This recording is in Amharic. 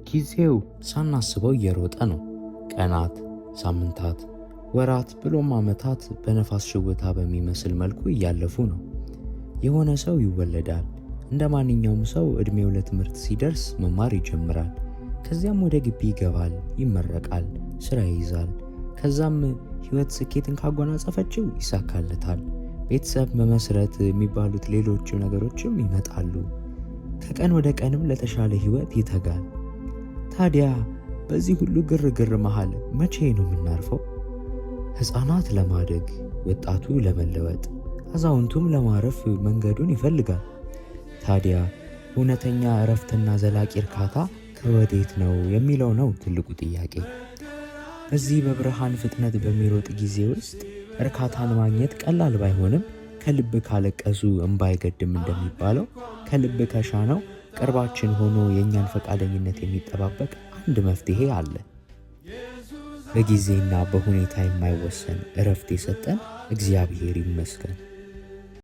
ጊዜው ሳናስበው እየሮጠ ነው። ቀናት፣ ሳምንታት፣ ወራት ብሎም ዓመታት በነፋስ ሽውታ በሚመስል መልኩ እያለፉ ነው። የሆነ ሰው ይወለዳል። እንደ ማንኛውም ሰው ዕድሜው ለትምህርት ሲደርስ መማር ይጀምራል። ከዚያም ወደ ግቢ ይገባል፣ ይመረቃል፣ ሥራ ይይዛል። ከዛም ሕይወት ስኬትን ካጎናጸፈችው ይሳካለታል። ቤተሰብ መመስረት የሚባሉት ሌሎች ነገሮችም ይመጣሉ። ከቀን ወደ ቀንም ለተሻለ ሕይወት ይተጋል። ታዲያ በዚህ ሁሉ ግርግር መሃል መቼ ነው የምናርፈው? ሕፃናት ለማደግ፣ ወጣቱ ለመለወጥ፣ አዛውንቱም ለማረፍ መንገዱን ይፈልጋል። ታዲያ እውነተኛ እረፍትና ዘላቂ እርካታ ከወዴት ነው የሚለው ነው ትልቁ ጥያቄ። በዚህ በብርሃን ፍጥነት በሚሮጥ ጊዜ ውስጥ እርካታን ማግኘት ቀላል ባይሆንም ከልብ ካለቀሱ እንባ አይገድም እንደሚባለው ከልብ ከሻነው ቅርባችን ሆኖ የእኛን ፈቃደኝነት የሚጠባበቅ አንድ መፍትሄ አለ። በጊዜና በሁኔታ የማይወሰን እረፍት የሰጠን እግዚአብሔር ይመስገን።